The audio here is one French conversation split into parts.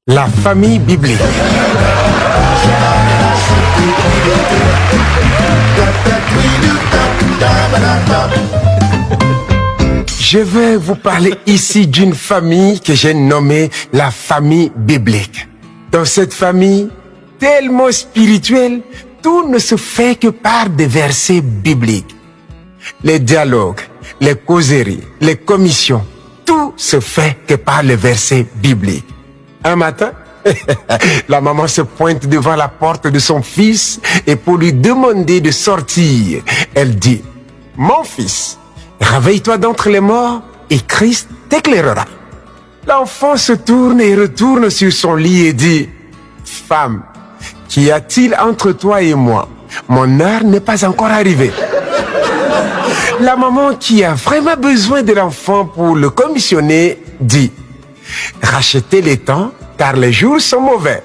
La famille biblique. Je vais vous parler ici d'une famille que j'ai nommée la famille biblique. Dans cette famille, tellement spirituelle, tout ne se fait que par des versets bibliques. Les dialogues, les causeries, les commissions, tout se fait que par les versets bibliques. Un matin, la maman se pointe devant la porte de son fils et pour lui demander de sortir, elle dit, « Mon fils, réveille-toi d'entre les morts et Christ t'éclairera. » L'enfant se tourne et retourne sur son lit et dit, « Femme, qu'y a-t-il entre toi et moi? Mon heure n'est pas encore arrivée. » La maman qui a vraiment besoin de l'enfant pour le commissionner dit, « Rachetez les temps car les jours sont mauvais. »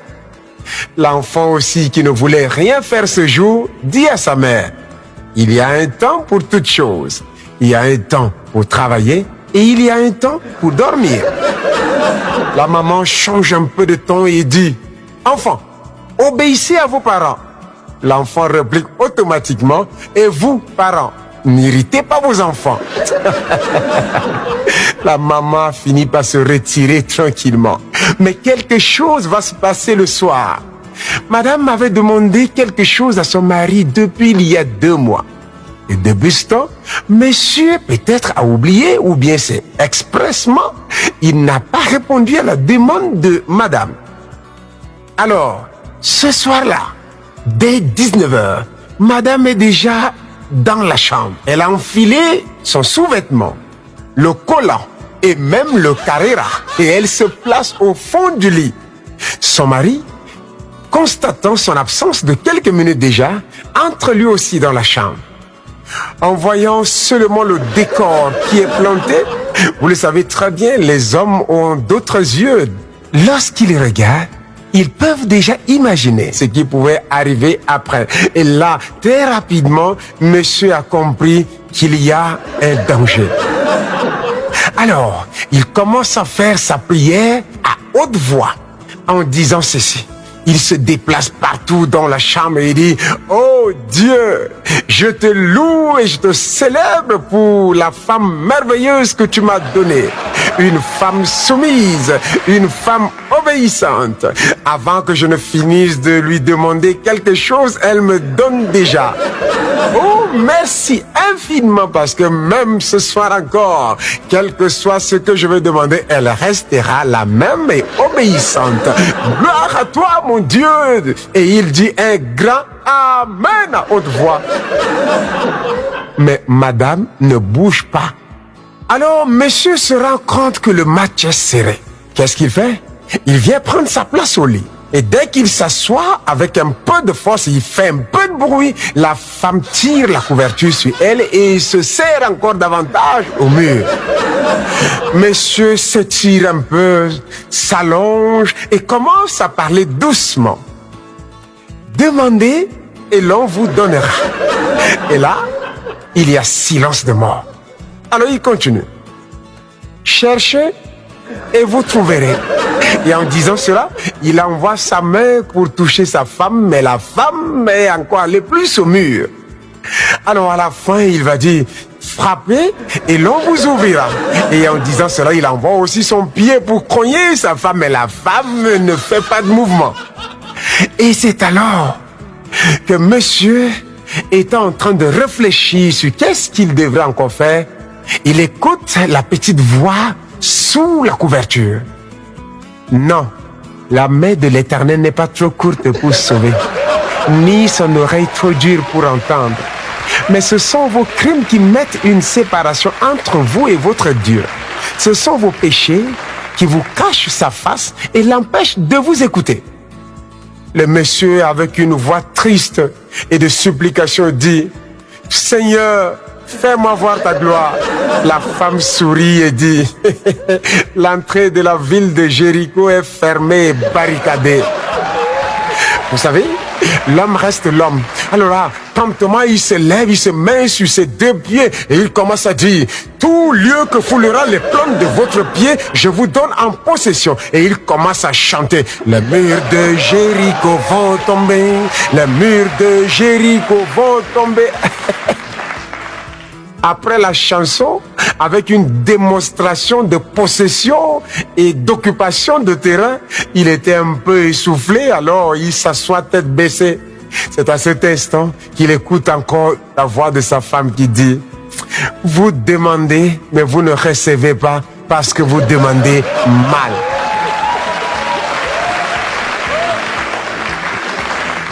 L'enfant aussi qui ne voulait rien faire ce jour dit à sa mère, « Il y a un temps pour toutes choses. Il y a un temps pour travailler et il y a un temps pour dormir. » La maman change un peu de ton et dit, « Enfant, obéissez à vos parents. » L'enfant réplique automatiquement, « Et vous, parents, n'irritez pas vos enfants. » La maman finit par se retirer tranquillement. Mais quelque chose va se passer le soir. Madame avait demandé quelque chose à son mari depuis il y a 2 mois. Et depuis ce temps, monsieur peut-être a oublié ou bien c'est expressement, il n'a pas répondu à la demande de madame. Alors, ce soir-là, dès 19h, madame est déjà dans la chambre. Elle a enfilé son sous-vêtement, le collant et même le carrera et elle se place au fond du lit. Son mari, constatant son absence de quelques minutes déjà, entre lui aussi dans la chambre. En voyant seulement le décor qui est planté, vous le savez très bien, les hommes ont d'autres yeux. Lorsqu'ils regardent, ils peuvent déjà imaginer ce qui pouvait arriver après. Et là, très rapidement, monsieur a compris qu'il y a un danger. Alors, il commence à faire sa prière à haute voix en disant ceci. Il se déplace partout dans la chambre et dit, « Oh Dieu, je te loue et je te célèbre pour la femme merveilleuse que tu m'as donnée. Une femme soumise, une femme obéissante. Avant que je ne finisse de lui demander quelque chose, elle me donne déjà. Oh, merci infiniment parce que même ce soir encore, quel que soit ce que je vais demander, elle restera la même et obéissante. Gloire à toi, mon Dieu. » Et il dit un grand Amen à haute voix. Mais madame ne bouge pas. Alors, monsieur se rend compte que le match est serré. Qu'est-ce qu'il fait? Il vient prendre sa place au lit. Et dès qu'il s'assoit, avec un peu de force, il fait un peu de bruit, la femme tire la couverture sur elle et se serre encore davantage au mur. Monsieur s'étire un peu, s'allonge et commence à parler doucement. Demandez et l'on vous donnera. Et là, il y a silence de mort. Alors il continue. Cherchez et vous trouverez. Et en disant cela, il envoie sa main pour toucher sa femme, mais la femme est encore allée plus au mur. Alors à la fin, il va dire, frappez et l'on vous ouvrira. Et en disant cela, il envoie aussi son pied pour cogner sa femme, mais la femme ne fait pas de mouvement. Et c'est alors que monsieur étant en train de réfléchir sur qu'est-ce qu'il devrait encore faire, il écoute la petite voix sous la couverture. Non, la main de l'Éternel n'est pas trop courte pour sauver, ni son oreille trop dure pour entendre. Mais ce sont vos crimes qui mettent une séparation entre vous et votre Dieu. Ce sont vos péchés qui vous cachent sa face et l'empêchent de vous écouter. Le monsieur, avec une voix triste et de supplication, dit, « Seigneur, fais-moi voir ta gloire. » La femme sourit et dit, « L'entrée de la ville de Jéricho est fermée et barricadée. » Vous savez, l'homme reste l'homme. Alors là, promptement, il se lève, il se met sur ses deux pieds et il commence à dire, tout lieu que foulera les plantes de votre pied, je vous donne en possession. Et il commence à chanter, les murs de Jéricho vont tomber, les murs de Jéricho vont tomber. Après la chanson, avec une démonstration de possession et d'occupation de terrain, il était un peu essoufflé, alors il s'assoit tête baissée. C'est à cet instant qu'il écoute encore la voix de sa femme qui dit, « Vous demandez, mais vous ne recevez pas parce que vous demandez mal. »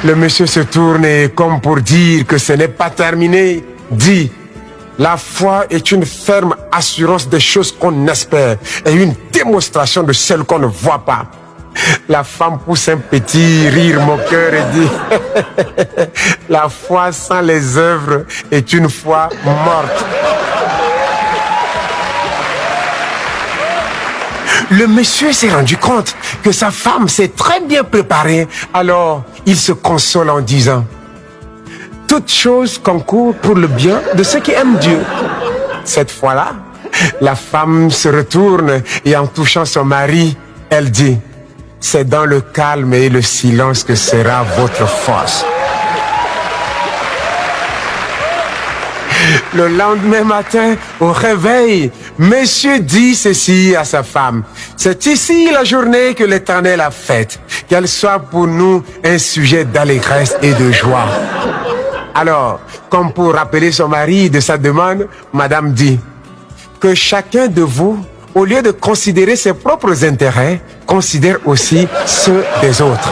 Le monsieur se tourne et, comme pour dire que ce n'est pas terminé, dit, la foi est une ferme assurance des choses qu'on espère et une démonstration de celles qu'on ne voit pas. La femme pousse un petit rire moqueur et dit, la foi sans les œuvres est une foi morte. Le monsieur s'est rendu compte que sa femme s'est très bien préparée, alors il se console en disant, toute chose concourt pour le bien de ceux qui aiment Dieu. Cette fois-là, la femme se retourne et en touchant son mari, elle dit, c'est dans le calme et le silence que sera votre force. Le lendemain matin, au réveil, monsieur dit ceci à sa femme, c'est ici la journée que l'Éternel a faite, qu'elle soit pour nous un sujet d'allégresse et de joie. Alors, comme pour rappeler son mari de sa demande, madame dit, que chacun de vous, au lieu de considérer ses propres intérêts, considère aussi ceux des autres.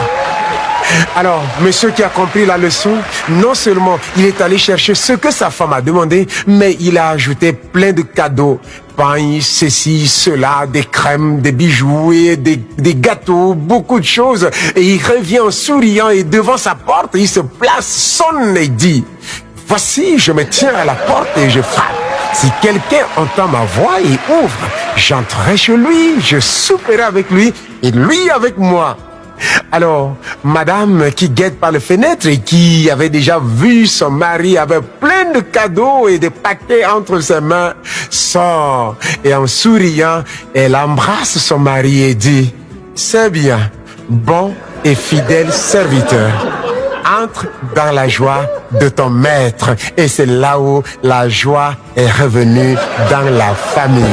Alors, monsieur qui a compris la leçon, non seulement il est allé chercher ce que sa femme a demandé, mais il a ajouté plein de cadeaux. Pain, ceci, cela, des crèmes, des bijoux et des gâteaux, beaucoup de choses. Et il revient en souriant et devant sa porte, il se place, sonne et dit, voici, je me tiens à la porte et je frappe. Si quelqu'un entend ma voix et ouvre, j'entrerai chez lui, je souperai avec lui et lui avec moi. Alors, madame qui guette par la fenêtre et qui avait déjà vu son mari avec plein de cadeaux et de paquets entre ses mains, sort et en souriant, elle embrasse son mari et dit, c'est bien, bon et fidèle serviteur. Entre dans la joie de ton maître. Et c'est là où la joie est revenue dans la famille.